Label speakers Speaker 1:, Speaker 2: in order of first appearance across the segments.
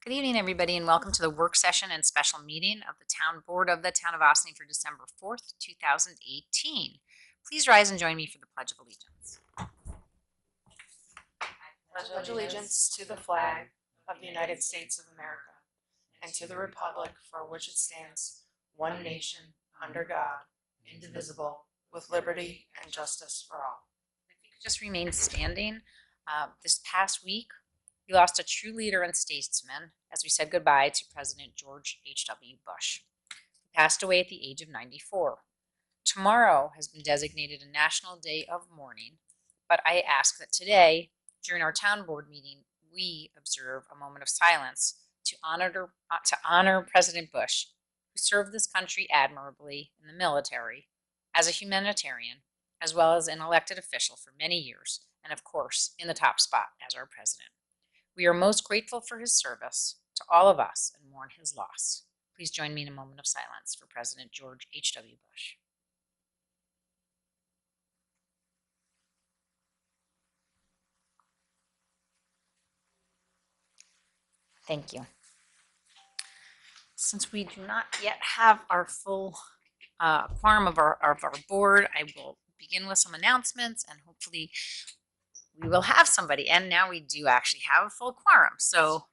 Speaker 1: Good evening, everybody, and welcome to the work session and special meeting of the Town Board of the Town of Austin for December 4th, 2018. Please rise and join me for the Pledge of Allegiance.
Speaker 2: I pledge allegiance to the flag of the United States of America and to the republic for which it stands, one nation, under God, indivisible, with liberty and justice for all.
Speaker 1: If you could just remain standing. This past week, we lost a true leader and statesman as we said goodbye to President George H.W. Bush. He passed away at the age of 94. Tomorrow has been designated a National Day of Mourning, but I ask that today, during our town board meeting, we observe a moment of silence to honor President Bush, who served this country admirably in the military, as a humanitarian, as well as an elected official for many years, and of course, in the top spot as our president. We are most grateful for his service to all of us and mourn his loss. Please join me in a moment of silence for President George H.W. Bush. Thank you. Since we do not yet have our full quorum of our board, I will begin with some announcements, and hopefully we will have somebody. And now we do actually have a full quorum. So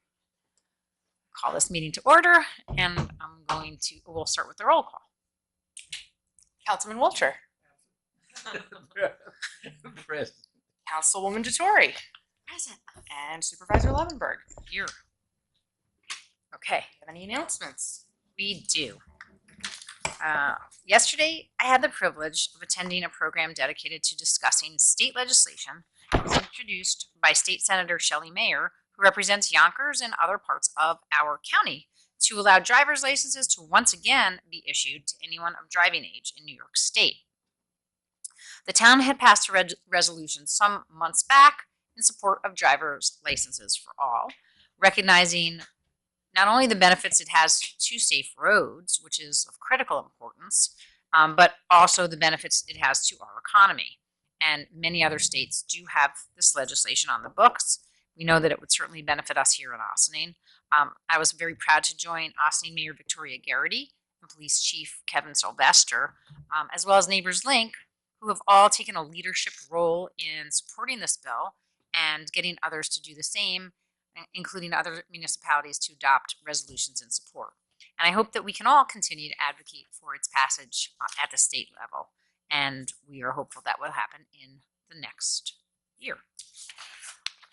Speaker 1: call this meeting to order, and we'll start with the roll call.
Speaker 2: Councilman Wiltshire.
Speaker 3: Present.
Speaker 2: Councilwoman Dottori.
Speaker 1: Present.
Speaker 2: And Supervisor Levenberg.
Speaker 1: Here. Okay.
Speaker 2: Have any announcements?
Speaker 1: We do. Yesterday, I had the privilege of attending a program dedicated to discussing state legislation that was introduced by State Senator Shelley Mayer, who represents Yonkers and other parts of our county, to allow driver's licenses to once again be issued to anyone of driving age in New York State. The town had passed a resolution some months back in support of driver's licenses for all, recognizing not only the benefits it has to safe roads, which is of critical importance, but also the benefits it has to our economy. And many other states do have this legislation on the books. We know that it would certainly benefit us here in Ossining. I was very proud to join Ossining Mayor Victoria Garrity and Police Chief Kevin Sylvester, as well as Neighbors Link, who have all taken a leadership role in supporting this bill and getting others to do the same, including other municipalities to adopt resolutions in support. And I hope that we can all continue to advocate for its passage at the state level. And we are hopeful that will happen in the next year.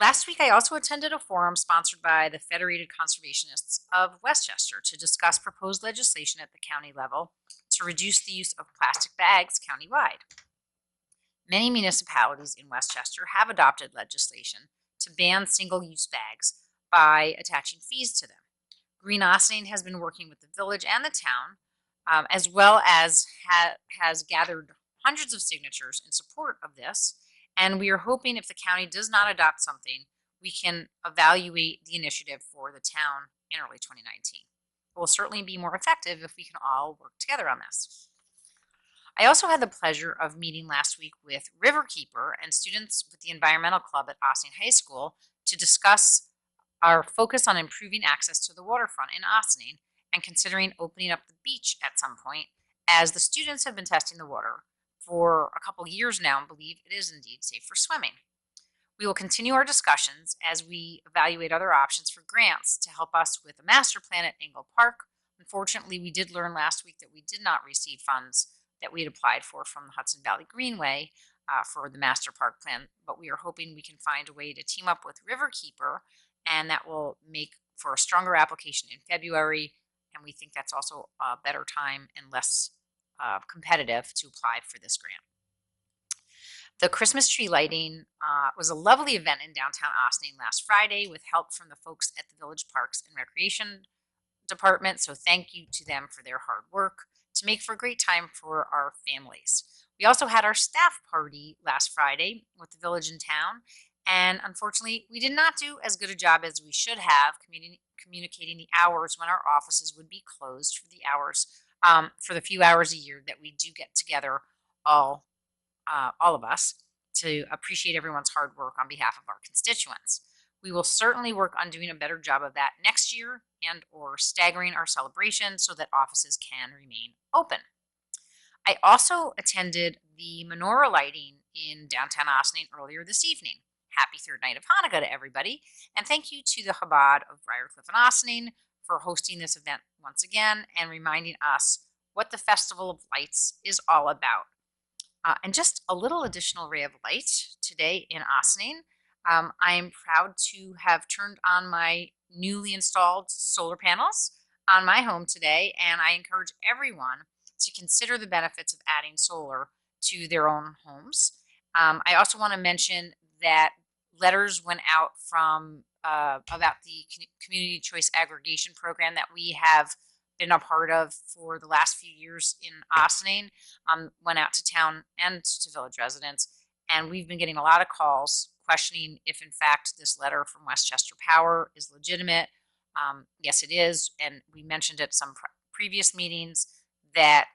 Speaker 1: Last week, I also attended a forum sponsored by the Federated Conservationists of Westchester to discuss proposed legislation at the county level to reduce the use of plastic bags countywide. Many municipalities in Westchester have adopted legislation to ban single-use bags by attaching fees to them. Green Ossining has been working with the village and the town, as well as has gathered hundreds of signatures in support of this. And we are hoping if the county does not adopt something, we can evaluate the initiative for the town in early 2019. It will certainly be more effective if we can all work together on this. I also had the pleasure of meeting last week with Riverkeeper and students with the Environmental Club at Ossining High School to discuss our focus on improving access to the waterfront in Ossining and considering opening up the beach at some point, as the students have been testing the water for a couple years now and believe it is indeed safe for swimming. We will continue our discussions as we evaluate other options for grants to help us with a master plan at Engle Park. Unfortunately, we did learn last week that we did not receive funds that we had applied for from the Hudson Valley Greenway for the master park plan, but we are hoping we can find a way to team up with Riverkeeper, and that will make for a stronger application in February, and we think that's also a better time and less competitive to apply for this grant. The Christmas tree lighting was a lovely event in downtown Ossining last Friday with help from the folks at the Village Parks and Recreation Department, so thank you to them for their hard work to make for a great time for our families. We also had our staff party last Friday with the village and town, and unfortunately, we did not do as good a job as we should have communicating the hours when our offices would be closed for the hours, for the few hours a year that we do get together, all of us, to appreciate everyone's hard work on behalf of our constituents. We will certainly work on doing a better job of that next year and or staggering our celebration so that offices can remain open. I also attended the menorah lighting in downtown Ossining earlier this evening. Happy third night of Hanukkah to everybody, and thank you to the Chabad of Briarcliff and Ossining for hosting this event once again and reminding us what the Festival of Lights is all about. And just a little additional ray of light today in Ossining. I'm proud to have turned on my newly installed solar panels on my home today, and I encourage everyone to consider the benefits of adding solar to their own homes. I also want to mention that letters went out from about the community choice aggregation program that we have been a part of for the last few years in Ossining. Went out to town and to village residents, and we've been getting a lot of calls questioning if in fact this letter from Westchester Power is legitimate. Yes, it is, and we mentioned at some previous meetings that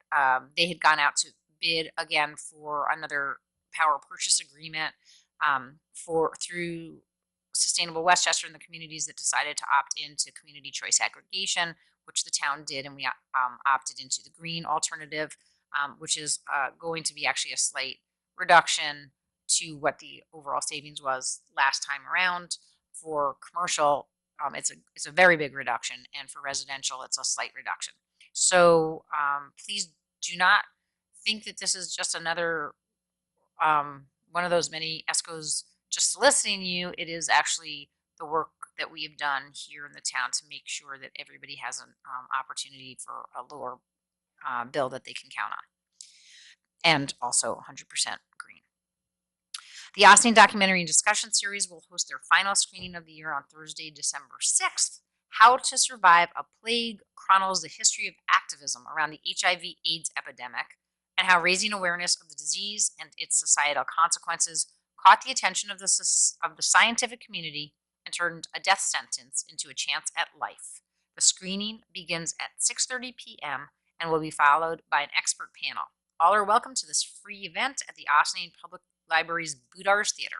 Speaker 1: they had gone out to bid again for another power purchase agreement through Sustainable Westchester and the communities that decided to opt into community choice aggregation, which the town did, and we opted into the green alternative, which is going to be actually a slight reduction to what the overall savings was last time around. For commercial, it's a very big reduction, and for residential, it's a slight reduction. So please do not think that this is just another one of those many ESCOs just soliciting you. It is actually the work that we have done here in the town to make sure that everybody has an opportunity for a lower bill that they can count on, and also 100% green. The Ossining Documentary and Discussion Series will host their final screening of the year on Thursday, December 6th. How to Survive a Plague chronicles the history of activism around the HIV/AIDS epidemic and how raising awareness of the disease and its societal consequences caught the attention of the scientific community and turned a death sentence into a chance at life. The screening begins at 6:30 p.m. and will be followed by an expert panel. All are welcome to this free event at the Ossining Public Library's Boudars Theater.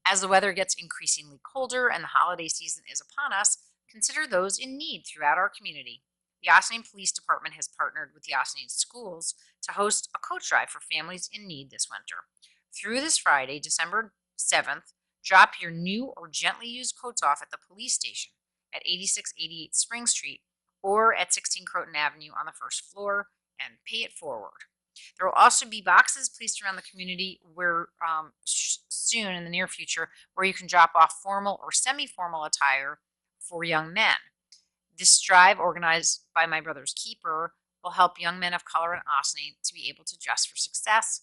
Speaker 1: As the weather gets increasingly colder and the holiday season is upon us, consider those in need throughout our community. The Ossining Police Department has partnered with the Ossining Schools to host a coat drive for families in need this winter. Through this Friday, December 7th, drop your new or gently used coats off at the police station at 8688 Spring Street or at 16 Croton Avenue on the first floor and pay it forward. There will also be boxes placed around the community where soon in the near future where you can drop off formal or semi-formal attire for young men. This drive, organized by My Brother's Keeper, will help young men of color in Ossining to be able to dress for success.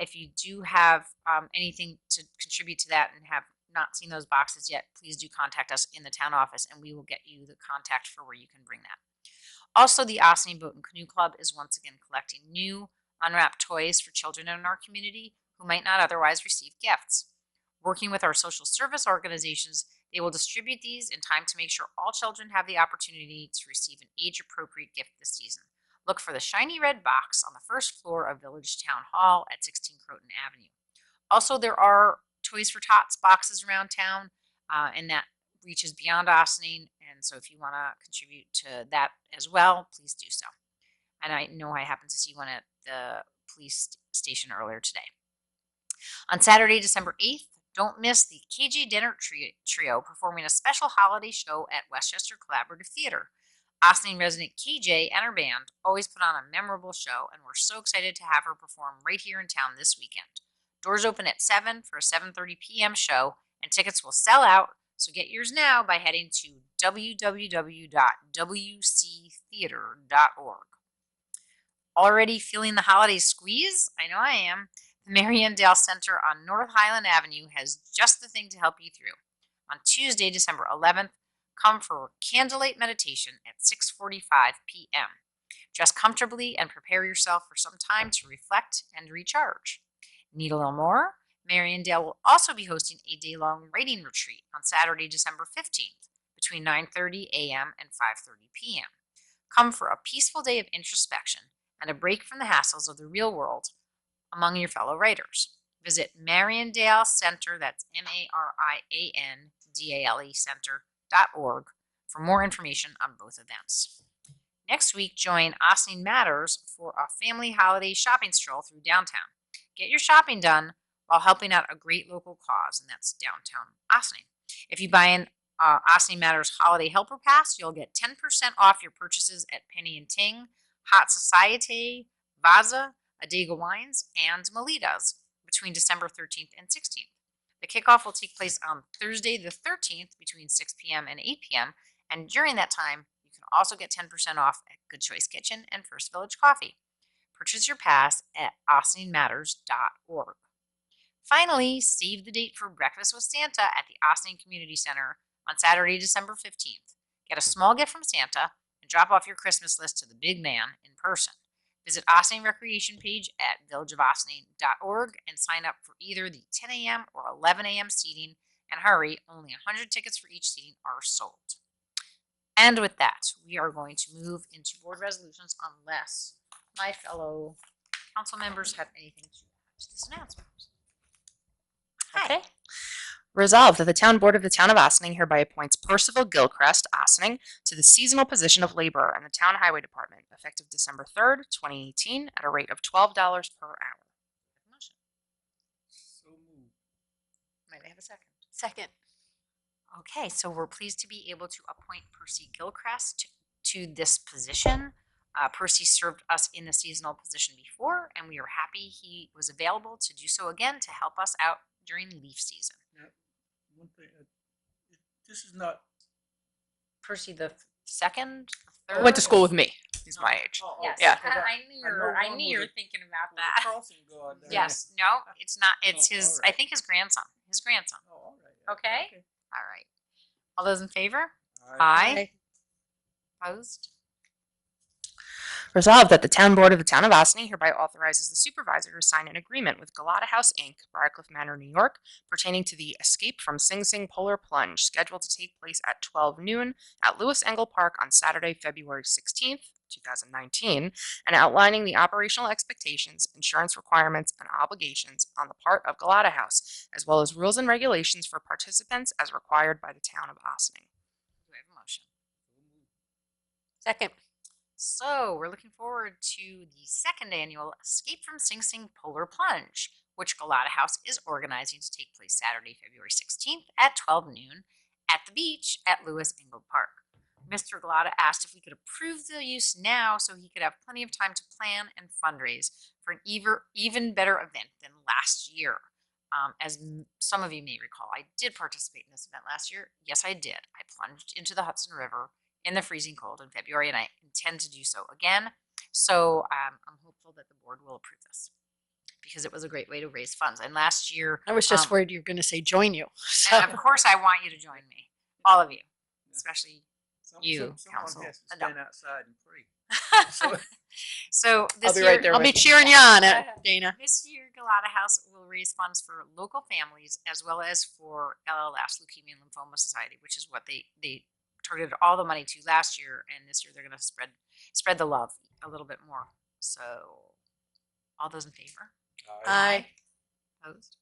Speaker 1: If you do have anything to contribute to that and have not seen those boxes yet, please do contact us in the town office and we will get you the contact for where you can bring that. Also, the Ossining Boat and Canoe Club is once again collecting new unwrapped toys for children in our community who might not otherwise receive gifts. Working with our social service organizations, they will distribute these in time to make sure all children have the opportunity to receive an age-appropriate gift this season. Look for the shiny red box on the first floor of Village Town Hall at 16 Croton Avenue. Also, there are Toys for Tots boxes around town, and that reaches beyond Ossining, and so if you want to contribute to that as well, please do so. And I know I happened to see one at the police station earlier today. On Saturday, December 8th, don't miss the KJ Dinner Trio performing a special holiday show at Westchester Collaborative Theater. Ossining resident KJ and her band always put on a memorable show, and we're so excited to have her perform right here in town this weekend. Doors open at 7 for a 7:30 p.m. show, and tickets will sell out, so get yours now by heading to www.wctheater.org. Already feeling the holiday squeeze? I know I am. The Marion Dale Center on North Highland Avenue has just the thing to help you through. On Tuesday, December 11th, come for candlelight meditation at 6:45 p.m. Dress comfortably and prepare yourself for some time to reflect and recharge. Need a little more? Marion Dale will also be hosting a day-long writing retreat on Saturday, December 15th, between 9:30 a.m. and 5:30 p.m. Come for a peaceful day of introspection and a break from the hassles of the real world among your fellow writers. Visit Marion Dale Center, that's MARIANDALE dalecenter.org for more information on both events. Next week, join Ossining Matters for a family holiday shopping stroll through downtown. Get your shopping done while helping out a great local cause, and that's downtown Ossining. If you buy an Ossining Matters Holiday Helper Pass, you'll get 10% off your purchases at Penny and Ting, Hot Society, Vaza, Adega Wines, and Melitas between December 13th and 16th. The kickoff will take place on Thursday the 13th between 6 p.m. and 8 p.m., and during that time, you can also get 10% off at Good Choice Kitchen and First Village Coffee. Purchase your pass at osseningmatters.org. Finally, save the date for Breakfast with Santa at the Ossining Community Center on Saturday, December 15th. Get a small gift from Santa and drop off your Christmas list to the big man in person. Visit Ossining Recreation page at villageofossining.org and sign up for either the 10 a.m. or 11 a.m. seating. And hurry, only 100 tickets for each seating are sold. And with that, we are going to move into board resolutions unless my fellow council members have anything to add to this announcement.
Speaker 2: Okay. Resolved that the Town Board of the Town of Ossining hereby appoints Percival Gilchrist, Ossining, to the seasonal position of laborer in the Town Highway Department, effective December 3rd, 2018, at a rate of $12 per hour.
Speaker 1: Motion.
Speaker 3: So moved.
Speaker 1: Might I have a second?
Speaker 4: Second.
Speaker 1: Okay, so we're pleased to be able to appoint Percy Gilchrist to this position. Percy served us in the seasonal position before, and we are happy he was available to do so again to help us out during leaf season.
Speaker 3: Now, one thing, this is not.
Speaker 1: Percy the second,
Speaker 2: He
Speaker 1: third.
Speaker 2: went to school with me. He's my age.
Speaker 3: Oh,
Speaker 1: Yes,
Speaker 2: Yeah.
Speaker 1: I knew you were thinking about that.
Speaker 3: Crossing guard. down
Speaker 1: Yes, no, it's not. It's
Speaker 3: Oh,
Speaker 1: his.
Speaker 3: all right.
Speaker 1: I think his grandson. His grandson.
Speaker 3: there. Oh, all right.
Speaker 1: Okay. All right. All those in favor?
Speaker 3: All right.
Speaker 1: Aye. Opposed?
Speaker 2: Resolved that the Town Board of the Town of Ossining hereby authorizes the supervisor to sign an agreement with Galata House, Inc., Briarcliff Manor, New York, pertaining to the Escape from Sing Sing Polar Plunge, scheduled to take place at 12 noon at Lewis Engel Park on Saturday, February 16th, 2019, and outlining the operational expectations, insurance requirements, and obligations on the part of Galata House, as well as rules and regulations for participants as required by the Town of Ossining.
Speaker 1: Do I have a motion?
Speaker 4: Second.
Speaker 1: So we're looking forward to the second annual Escape from Sing Sing Polar Plunge, which Galata House is organizing to take place Saturday, February 16th at 12 noon at the beach at Lewis Engel Park. Mr. Galata asked if we could approve the use now so he could have plenty of time to plan and fundraise for an even better event than last year. As some of you may recall, I did participate in this event last year. Yes, I did. I plunged into the Hudson River in the freezing cold in February, and I intend to do so again. So I'm hopeful that the board will approve this because it was a great way to raise funds. And last year,
Speaker 4: I was just worried you were going to say join you.
Speaker 1: and of course, I want you to join me, all of you, especially you,
Speaker 3: Someone
Speaker 1: council.
Speaker 3: has to
Speaker 1: No.
Speaker 3: stand outside and pray. So,
Speaker 1: So this
Speaker 2: I'll be
Speaker 1: year,
Speaker 2: right there
Speaker 4: I'll
Speaker 2: with
Speaker 4: be
Speaker 2: you.
Speaker 4: cheering you on it, Dana.
Speaker 1: This year, Galata House will raise funds for local families as well as for LLS, Leukemia and Lymphoma Society, which is what they targeted all the money to last year, and this year they're going to spread the love a little bit more. So, all those in favor?
Speaker 4: Aye.
Speaker 1: Opposed?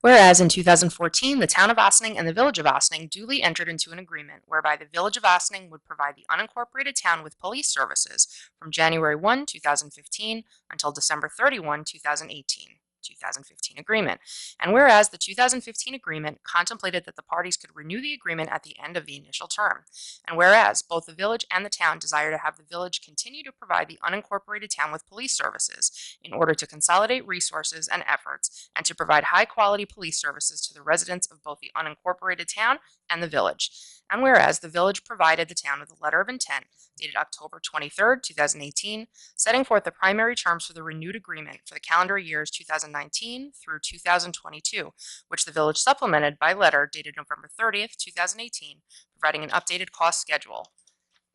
Speaker 2: Whereas in 2014, the Town of Ossining and the Village of Ossining duly entered into an agreement whereby the Village of Ossining would provide the unincorporated town with police services from January 1, 2015 until December 31, 2015 agreement. And whereas the 2015 agreement contemplated that the parties could renew the agreement at the end of the initial term. And whereas both the village and the town desire to have the village continue to provide the unincorporated town with police services in order to consolidate resources and efforts and to provide high-quality police services to the residents of both the unincorporated town and the village. And whereas the village provided the town with a letter of intent dated October 23, 2018, setting forth the primary terms for the renewed agreement for the calendar years 2019 through 2022, which the village supplemented by letter dated November 30, 2018, providing an updated cost schedule.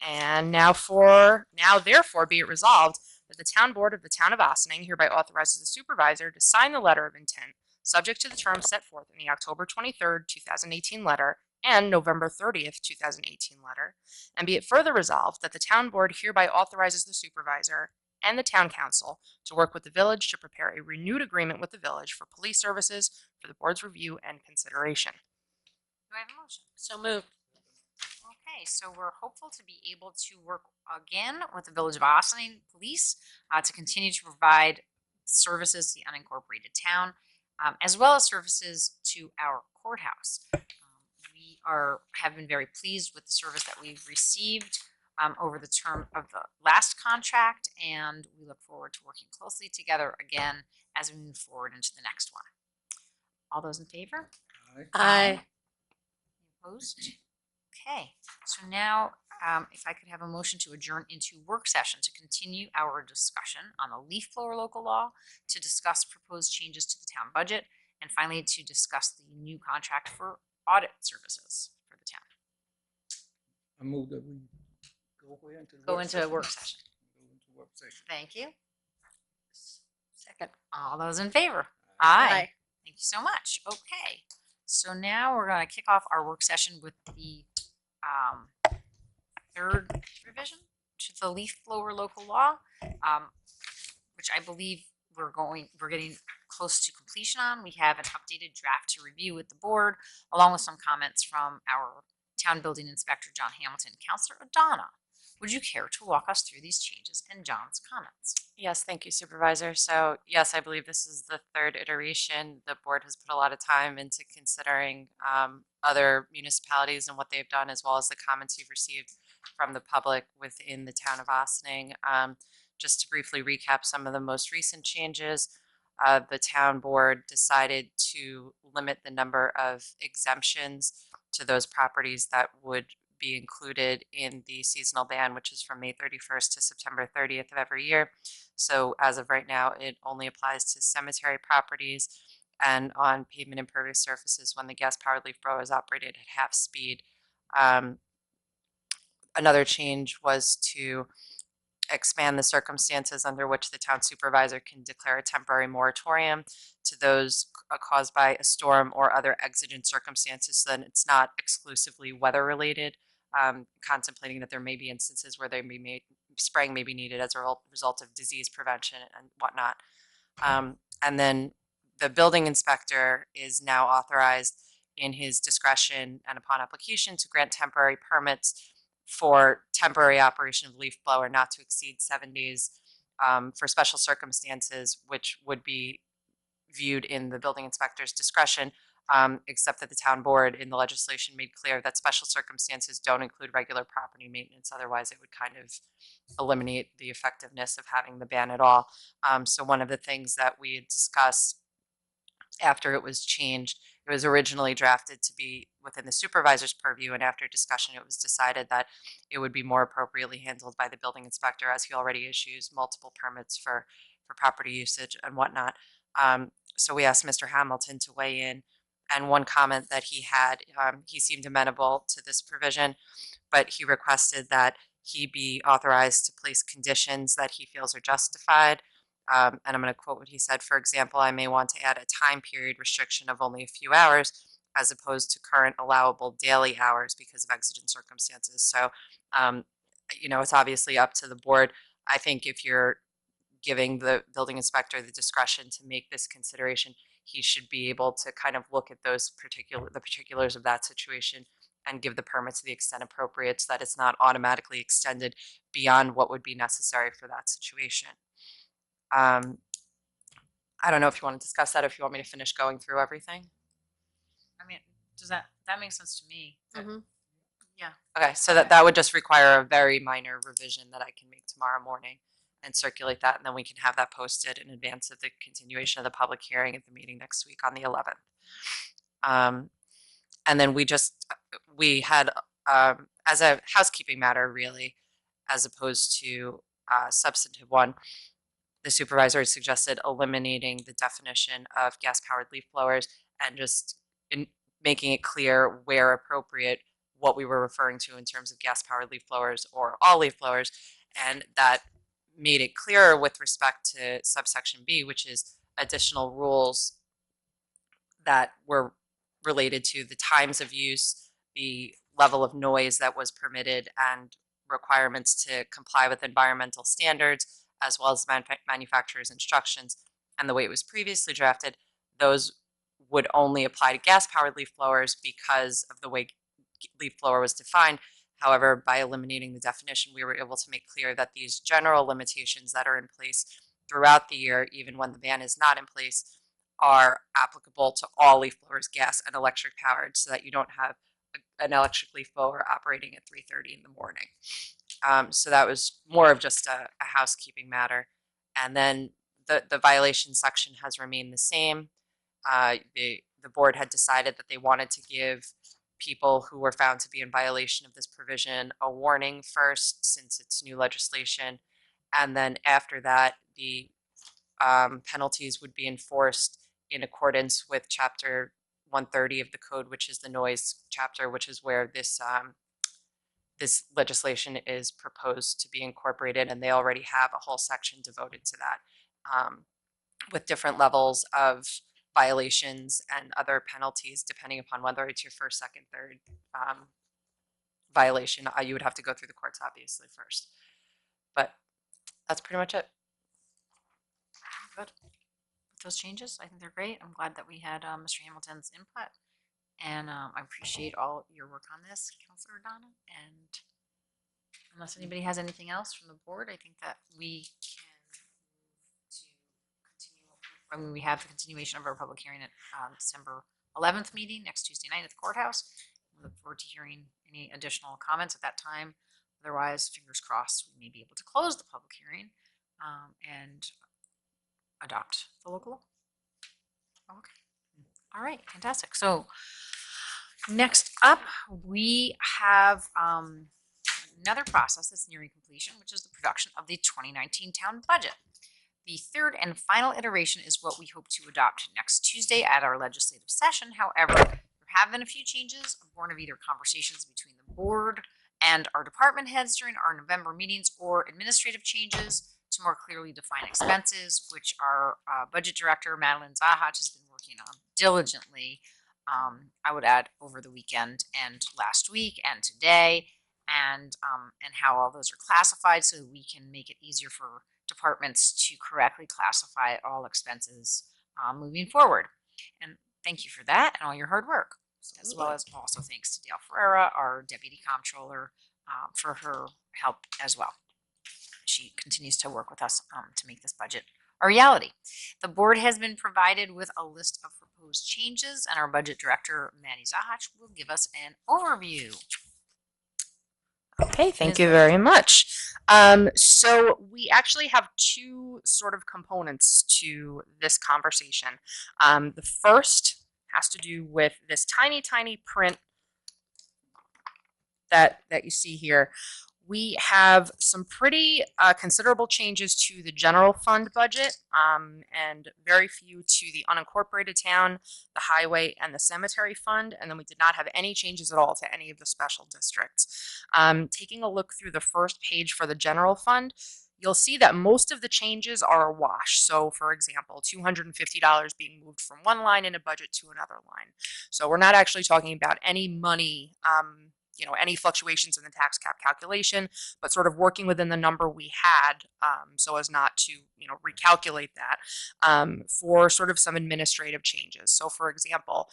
Speaker 2: And now therefore be it resolved that the Town Board of the Town of Ossining hereby authorizes the supervisor to sign the letter of intent, subject to the terms set forth in the October 23, 2018 letter and November 30th, 2018 letter, and be it further resolved that the Town Board hereby authorizes the supervisor and the Town Council to work with the village to prepare a renewed agreement with the village for police services for the board's review and consideration.
Speaker 1: Do I have a motion?
Speaker 4: So moved.
Speaker 1: Okay, so we're hopeful to be able to work again with the Village of Austining Police to continue to provide services to the unincorporated town, as well as services to our courthouse. Have been very pleased with the service that we've received over the term of the last contract, and we look forward to working closely together again as we move forward into the next one. All those in favor?
Speaker 3: Aye.
Speaker 4: Aye.
Speaker 1: Any opposed? Okay, so now if I could have a motion to adjourn into work session to continue our discussion on the leaf blower local law, to discuss proposed changes to the town budget, and finally to discuss the new contract for audit services for the town.
Speaker 3: I move that we go where into the
Speaker 1: Go
Speaker 3: work
Speaker 1: into
Speaker 3: session?
Speaker 1: work session.
Speaker 3: Go into work session.
Speaker 1: Thank you.
Speaker 4: Second.
Speaker 1: All those in favor?
Speaker 4: Aye.
Speaker 1: Thank you so much. Okay, so now we're going to kick off our work session with the third revision to the leaf blower local law, which I believe we're getting close to completion on. We have an updated draft to review with the board, along with some comments from our town building inspector, John Hamilton. Counselor O'Donnell, would you care to walk us through these changes and John's comments?
Speaker 2: Yes, thank you, Supervisor. So yes, I believe this is the third iteration. The board has put a lot of time into considering other municipalities and what they've done, as well as the comments you've received from the public within the town of Austining. Just to briefly recap some of the most recent changes, the town board decided to limit the number of exemptions to those properties that would be included in the seasonal ban, which is from May 31st to September 30th of every year. So as of right now, it only applies to cemetery properties and on pavement impervious surfaces when the gas-powered leaf blower is operated at half speed. Another change was to expand the circumstances under which the town supervisor can declare a temporary moratorium to those caused by a storm or other exigent circumstances, so that it's not exclusively weather related, contemplating that there may be instances where spraying may be needed as a result of disease prevention and whatnot. And then the building inspector is now authorized in his discretion and upon application to grant temporary permits for temporary operation of leaf blower not to exceed 7 days for special circumstances, which would be viewed in the building inspector's discretion, except that the town board in the legislation made clear that special circumstances don't include regular property maintenance. Otherwise, it would kind of eliminate the effectiveness of having the ban at all. So one of the things that we had discussed after it was changed, it was originally drafted to be within the supervisor's purview, and after discussion, it was decided that it would be more appropriately handled by the building inspector, as he already issues multiple permits for property usage and whatnot. So we asked Mr. Hamilton to weigh in, and one comment that he had, he seemed amenable to this provision, but he requested that he be authorized to place conditions that he feels are justified. And I'm going to quote what he said. For example, I may want to add a time period restriction of only a few hours as opposed to current allowable daily hours because of exigent circumstances. So, it's obviously up to the board. I think if you're giving the building inspector the discretion to make this consideration, he should be able to kind of look at the particulars of that situation and give the permit to the extent appropriate, so that it's not automatically extended beyond what would be necessary for that situation. I don't know if you want to discuss that, if you want me to finish going through everything.
Speaker 1: I mean, that makes sense to me?
Speaker 4: Mhm.
Speaker 1: Yeah.
Speaker 2: Okay, so that would just require a very minor revision that I can make tomorrow morning and circulate that, and then we can have that posted in advance of the continuation of the public hearing at the meeting next week on the 11th. And then we had, as a housekeeping matter really, as opposed to a substantive one, the supervisor suggested eliminating the definition of gas-powered leaf blowers and just making it clear where appropriate what we were referring to in terms of gas-powered leaf blowers or all leaf blowers, and that made it clearer with respect to subsection B, which is additional rules that were related to the times of use, the level of noise that was permitted, and requirements to comply with environmental standards, as well as manufacturer's instructions. And the way it was previously drafted, those
Speaker 5: would only apply to gas-powered leaf blowers because of the way leaf blower was defined. However, by eliminating the definition, we were able to make clear that these general limitations that are in place throughout the year, even when the ban is not in place, are applicable to all leaf blowers, gas and electric powered, so that you don't have an electric leaf blower operating at 3:30 in the morning. So that was more of just a housekeeping matter. And then the violation section has remained the same. The board had decided that they wanted to give people who were found to be in violation of this provision a warning first, since it's new legislation. And then after that, the penalties would be enforced in accordance with Chapter 130 of the code, which is the noise chapter, which is where this this legislation is proposed to be incorporated, and they already have a whole section devoted to that, with different levels of violations and other penalties depending upon whether it's your first, second, third violation. You would have to go through the courts obviously first, but that's pretty much it.
Speaker 1: Good. With those changes, I think they're great. I'm glad that we had Mr. Hamilton's input, and I appreciate all your work on this, Councilor Donna. And unless anybody has anything else from the board, I think that we can move to continue. I mean, we have the continuation of our public hearing at December 11th meeting next Tuesday night at the courthouse. We look forward to hearing any additional comments at that time. Otherwise, fingers crossed, we may be able to close the public hearing and adopt the local law. Okay. All right, fantastic. So next up, we have another process that's nearing completion, which is the production of the 2019 town budget. The third and final iteration is what we hope to adopt next Tuesday at our legislative session. However, there have been a few changes born of either conversations between the board and our department heads during our November meetings, or administrative changes to more clearly define expenses, which our budget director, Madeline Zahach, has been working on diligently. I would add over the weekend and last week and today, and how all those are classified so that we can make it easier for departments to correctly classify all expenses moving forward. And thank you for that and all your hard work, as well as also thanks to Dale Ferreira, our deputy comptroller, for her help as well. She continues to work with us to make this budget a reality. The board has been provided with a list of proposed changes, and our budget director, Maddie Zahach, will give us an overview.
Speaker 2: Okay, thank
Speaker 1: Ms.
Speaker 2: you
Speaker 1: Burke.
Speaker 2: very much. So we actually have two sort of components to this conversation. The first has to do with this tiny, tiny print that you see here. We have some pretty considerable changes to the general fund budget, and very few to the unincorporated town, the highway, and the cemetery fund. And then we did not have any changes at all to any of the special districts. Taking a look through the first page for the general fund, you'll see that most of the changes are a wash. So for example, $250 being moved from one line in a budget to another line. So we're not actually talking about any money, any fluctuations in the tax cap calculation, but sort of working within the number we had, so as not to, recalculate that, for sort of some administrative changes. So for example,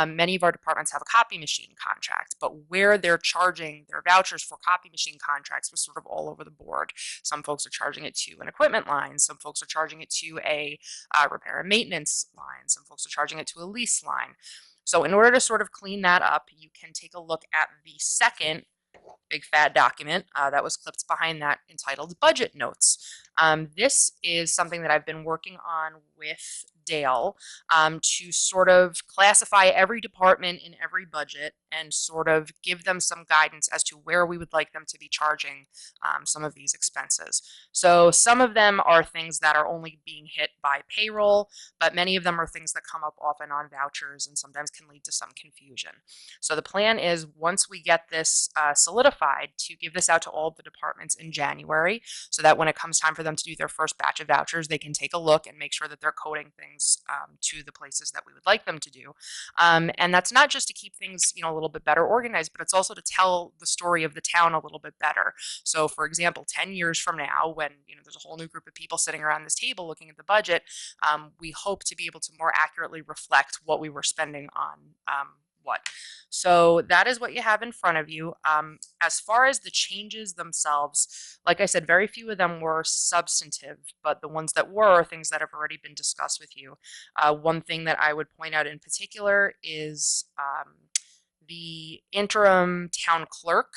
Speaker 2: many of our departments have a copy machine contract, but where they're charging their vouchers for copy machine contracts was sort of all over the board. Some folks are charging it to an equipment line. Some folks are charging it to a repair and maintenance line. Some folks are charging it to a lease line. So in order to sort of clean that up, you can take a look at the second big fat document that was clipped behind that, entitled Budget Notes. This is something that I've been working on with Dale to sort of classify every department in every budget and sort of give them some guidance as to where we would like them to be charging some of these expenses. So some of them are things that are only being hit by payroll, but many of them are things that come up often on vouchers and sometimes can lead to some confusion. So the plan is, once we get this solidified, to give this out to all of the departments in January, so that when it comes time for
Speaker 6: them to do their first batch of vouchers, they can take a look and make sure that they're coding things to the places that we would like them to do. And that's not just to keep things, a little bit better organized, but it's also to tell the story of the town a little bit better. So, for example, 10 years from now, when there's a whole new group of people sitting around this table looking at the budget, we hope to be able to more accurately reflect what we were spending on what. So that is what you have in front of you. As far as the changes themselves, like I said, very few of them were substantive, but the ones that were are things that have already been discussed with you. One thing that I would point out in particular is the interim town clerk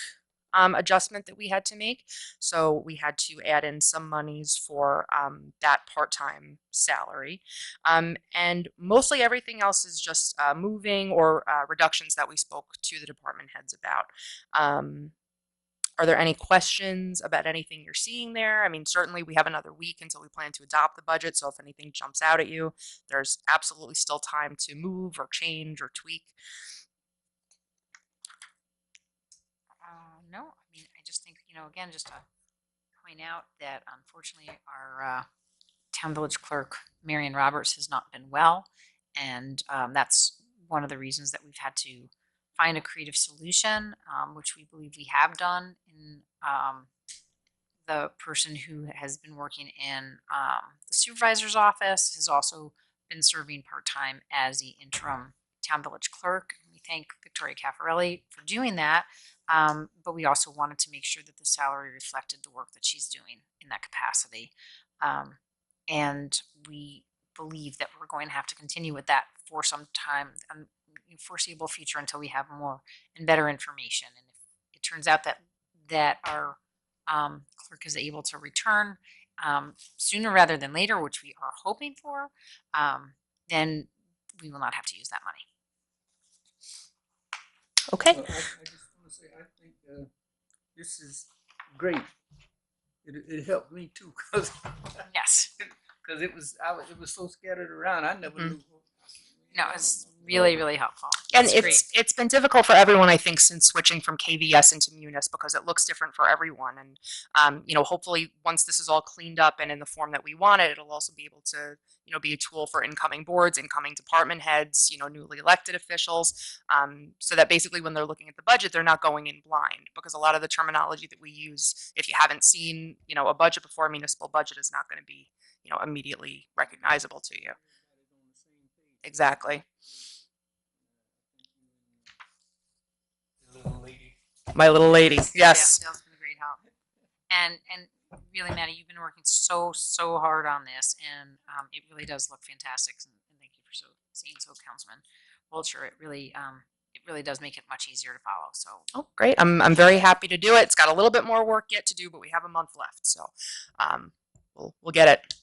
Speaker 6: adjustment that we had to make. So we had to add in some monies for that part-time salary. And mostly everything else is just moving or reductions that we spoke to the department heads about. Are there any questions about anything you're seeing there? I mean, certainly we have another week until we plan to adopt the budget. So if anything jumps out at you, there's absolutely still time to move or change or tweak.
Speaker 1: No, I mean, I just think, again, just to point out that unfortunately our town village clerk, Marion Roberts, has not been well. And that's one of the reasons that we've had to find a creative solution, which we believe we have done in the person who has been working in the supervisor's office has also been serving part-time as the interim town village clerk. We thank Victoria Caffarelli for doing that. But we also wanted to make sure that the salary reflected the work that she's doing in that capacity. And we believe that we're going to have to continue with that for some time, foreseeable future, until we have more and better information. And if it turns out that our clerk is able to return sooner rather than later, which we are hoping for, then we will not have to use that money.
Speaker 6: Okay.
Speaker 3: I just want to say, I think this is great. It helped me too, because
Speaker 1: Yes.
Speaker 3: it was so scattered around. I never knew.
Speaker 1: No, it's really, really helpful.
Speaker 6: And
Speaker 1: great.
Speaker 6: it's been difficult for everyone, I think, since switching from KVS into Munis, because it looks different for everyone. And hopefully once this is all cleaned up and in the form that we want it, it'll also be able to be a tool for incoming boards, incoming department heads, newly elected officials, so that basically when they're looking at the budget, they're not going in blind, because a lot of the terminology that we use, if you haven't seen a budget before, a municipal budget is not going to be immediately recognizable to you. Exactly. My little lady. Yes.
Speaker 1: Dale's been a great help. And really, Maddie, you've been working so hard on this, and it really does look fantastic. And thank you for saying so, Councilman Wiltshire. It really does make it much easier to follow. So.
Speaker 6: Oh, great. I'm very happy to do it. It's got a little bit more work yet to do, but we have a month left, so we'll get it.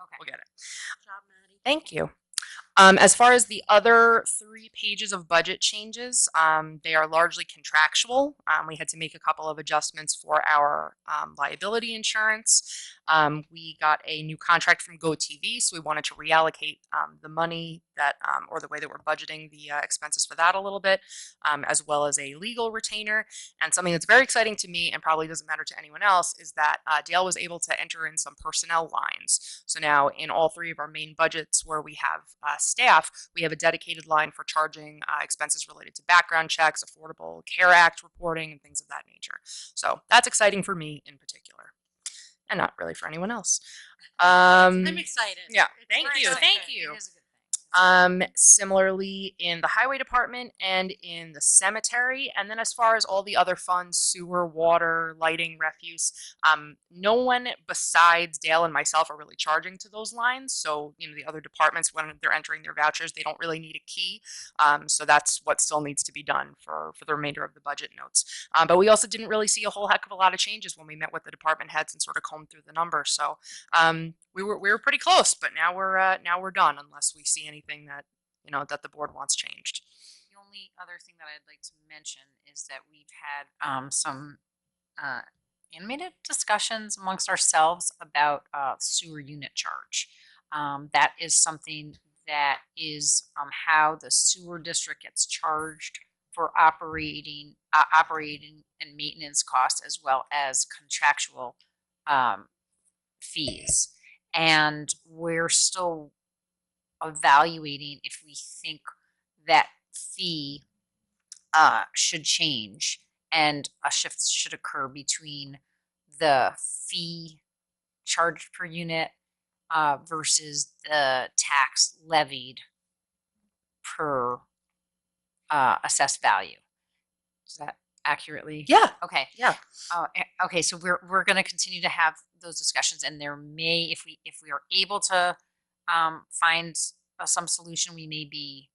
Speaker 1: Okay.
Speaker 6: We'll get it.
Speaker 4: Good job, Maddie.
Speaker 6: Thank you. As far as the other 3 pages of budget changes, they are largely contractual. We had to make a couple of adjustments for our liability insurance. We got a new contract from GoTV, so we wanted to reallocate the money that, or the way that we're budgeting the expenses for that a little bit, as well as a legal retainer. And something that's very exciting to me and probably doesn't matter to anyone else is that Dale was able to enter in some personnel lines. So now in all 3 of our main budgets where we have staff, we have a dedicated line for charging expenses related to background checks, Affordable Care Act reporting, and things of that nature. So that's exciting for me in particular, and not really for anyone else.
Speaker 4: I'm excited.
Speaker 6: Yeah,
Speaker 4: It's
Speaker 6: thank
Speaker 4: very
Speaker 6: you,
Speaker 4: exciting.
Speaker 6: thank you.
Speaker 1: It is a good thing.
Speaker 6: Similarly in the highway department and in the cemetery. And then as far as all the other funds, sewer, water, lighting, refuse, no one besides Dale and myself are really charging to those lines. So, the other departments, when they're entering their vouchers, they don't really need a key. So that's what still needs to be done for the remainder of the budget notes. But we also didn't really see a whole heck of a lot of changes when we met with the department heads and sort of combed through the numbers. So, we were pretty close, but now we're done unless we see anything that that the board wants changed.
Speaker 1: The only other thing that I'd like to mention is that we've had some animated discussions amongst ourselves about sewer unit charge. That is something that is how the sewer district gets charged for operating and maintenance costs, as well as contractual fees. And we're still evaluating if we think that fee should change and a shift should occur between the fee charged per unit versus the tax levied per assessed value. Is that accurately?
Speaker 6: Yeah.
Speaker 1: Okay.
Speaker 6: Yeah.
Speaker 1: Okay. So we're going to continue to have those discussions, and there may, if we are able to find some solution, we may be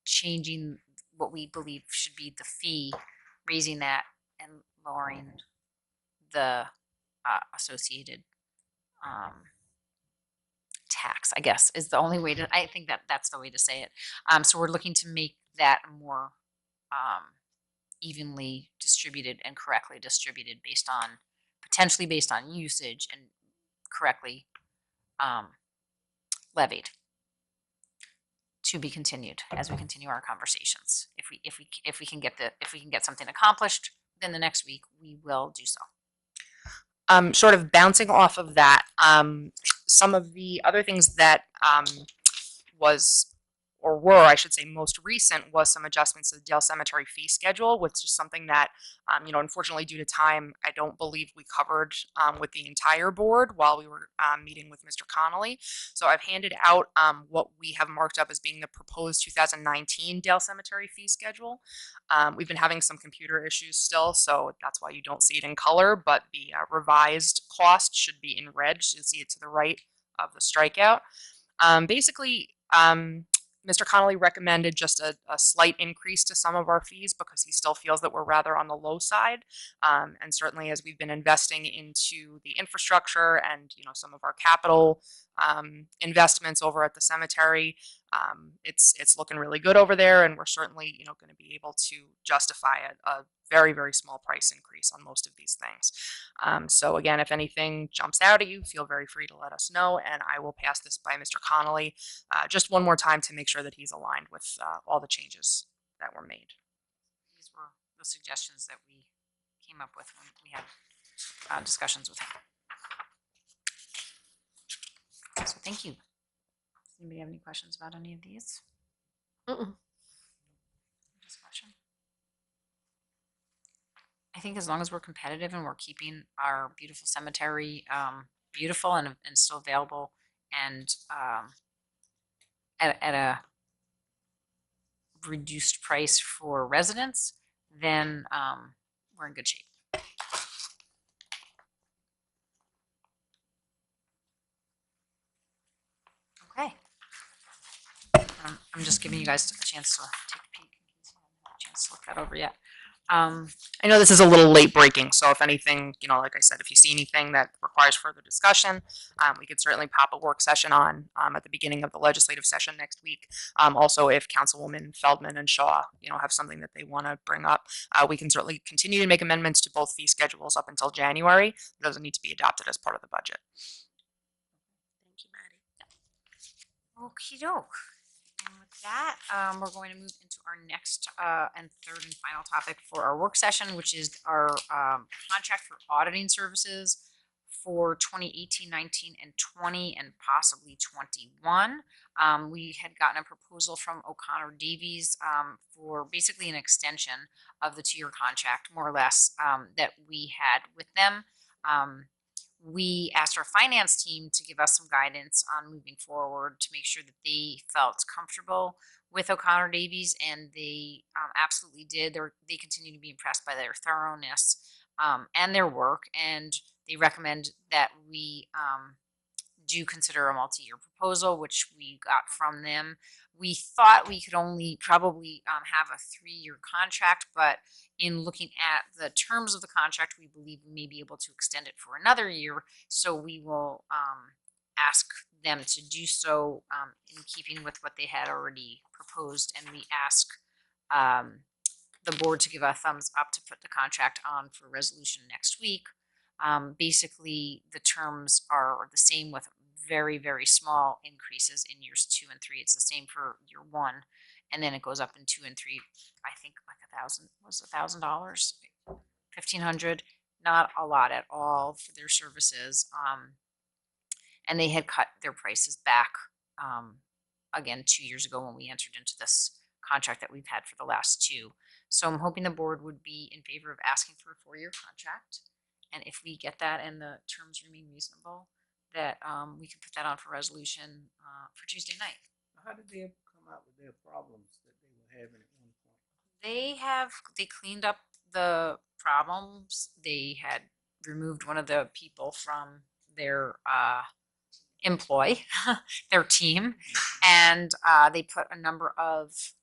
Speaker 1: changing what we believe should be the fee, raising that and lowering the associated tax, I guess, is the only way to, I think that's the way to say it. So we're looking to make that more evenly distributed and correctly distributed potentially based on usage and correctly levied. To be continued as we continue our conversations. If we can get something accomplished within the next week, we will do so.
Speaker 6: Sort of bouncing off of that, some of the other things that were, I should say, most recent was some adjustments to the Dale Cemetery fee schedule, which is something that, unfortunately due to time, I don't believe we covered with the entire board while we were meeting with Mr. Connolly. So I've handed out what we have marked up as being the proposed 2019 Dale Cemetery fee schedule. We've been having some computer issues still, so that's why you don't see it in color, but the revised cost should be in red. So you'll see it to the right of the strikeout. Basically, Mr. Connolly recommended just a slight increase to some of our fees because he still feels that we're rather on the low side. And certainly as we've been investing into the infrastructure and, some of our capital investments over at the cemetery, it's looking really good over there. And we're certainly, going to be able to justify a very, very small price increase on most of these things. So again, if anything jumps out at you, feel very free to let us know, and I will pass this by Mr. Connolly just one more time to make sure that he's aligned with all the changes that were made.
Speaker 1: These were the suggestions that we came up with when we had discussions with him. So thank you. Does anybody have any questions about any of these? Discussion? I think as long as we're competitive and we're keeping our beautiful cemetery beautiful and still available and at a reduced price for residents, then we're in good shape. Okay. I'm just giving you guys a chance to take a peek in case you haven't had a chance to look that over yet.
Speaker 6: I know this is a little late breaking, so if anything, like I said, if you see anything that requires further discussion, we could certainly pop a work session on at the beginning of the legislative session next week. Also, if Councilwoman Feldman and Shaw, have something that they want to bring up, we can certainly continue to make amendments to both fee schedules up until January. It doesn't need to be adopted as part of the budget.
Speaker 4: Thank you, Maddie.
Speaker 1: Okie doke. And with that, we're going to move into our next and third and final topic for our work session, which is our contract for auditing services for 2018, 19, and 20, and possibly 21. We had gotten a proposal from O'Connor Davies for basically an extension of the 2-year contract, more or less, that we had with them. We asked our finance team to give us some guidance on moving forward to make sure that they felt comfortable with O'Connor Davies, and they absolutely did. They continue to be impressed by their thoroughness and their work, and they recommend that we do consider a multi-year proposal, which we got from them. We thought we could only probably have a 3-year contract, but in looking at the terms of the contract, we believe we may be able to extend it for another year. So we will ask them to do so in keeping with what they had already proposed, and we ask the board to give a thumbs up to put the contract on for resolution next week. Basically, the terms are the same with very, very small increases in years 2 and 3. It's the same for year 1, and then it goes up in 2 and 3. I think like $1,000 was $1,000, $1,500. not a lot at all for their services. And they had cut their prices back again 2 years ago when we entered into this contract that we've had for the last two. So I'm hoping the board would be in favor of asking for a 4-year contract. And if we get that and the terms remain reasonable, that we can put that on for resolution for Tuesday night.
Speaker 3: How did they come out with their problems that they were having at one point?
Speaker 1: They cleaned up the problems. They had removed one of the people from their employ, their team, and they put a number of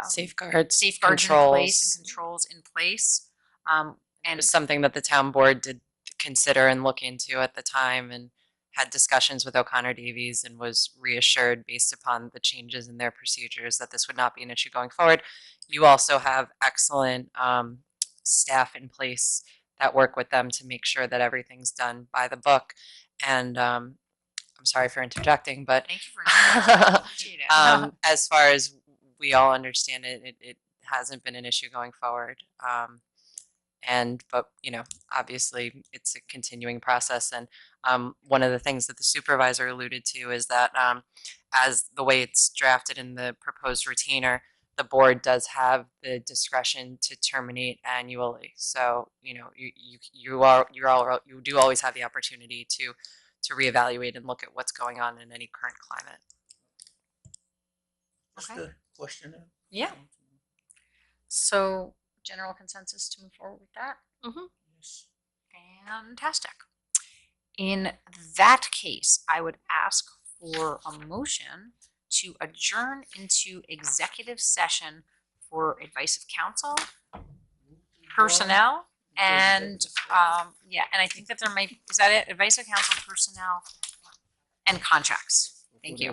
Speaker 5: Safeguards,
Speaker 1: safeguards in place and controls in place.
Speaker 5: It
Speaker 1: And
Speaker 5: was something that the town board did consider and look into at the time, and had discussions with O'Connor Davies, and was reassured based upon the changes in their procedures that this would not be an issue going forward. You also have excellent staff in place that work with them to make sure that everything's done by the book. And I'm sorry for interjecting, but
Speaker 1: thank you for I appreciate it.
Speaker 5: as far as we all understand it, it hasn't been an issue going forward. But you know, obviously it's a continuing process. And one of the things that the supervisor alluded to is that as the way it's drafted in the proposed retainer, the board does have the discretion to terminate annually. So, you know, you do always have the opportunity to reevaluate and look at what's going on in any current climate.
Speaker 3: Just
Speaker 1: Okay.
Speaker 3: a question.
Speaker 1: Yeah. So general consensus to move forward with that?
Speaker 3: Yes.
Speaker 1: Fantastic. In that case, I would ask for a motion to adjourn into executive session for advice of counsel, personnel, and and I think that there might, is that it? Advice of counsel, personnel, and contracts. Thank you.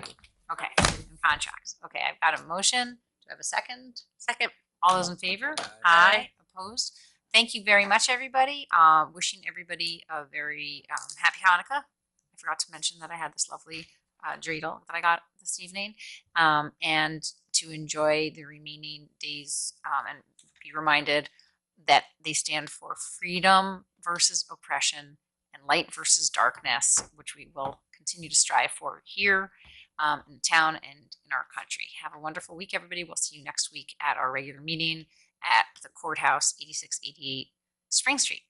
Speaker 1: Okay, and contracts. Okay, I've got a motion. Do I have a second? Second. All those in favor? Aye. Opposed? Thank you very much, everybody. Wishing everybody a very happy Hanukkah. I forgot to mention that I had this lovely dreidel that I got this evening, and to enjoy the remaining days and be reminded that they stand for freedom versus oppression and light versus darkness, which we will continue to strive for here in the town and in our country. Have a wonderful week, everybody. We'll see you next week at our regular meeting at the courthouse, 8688 Spring Street.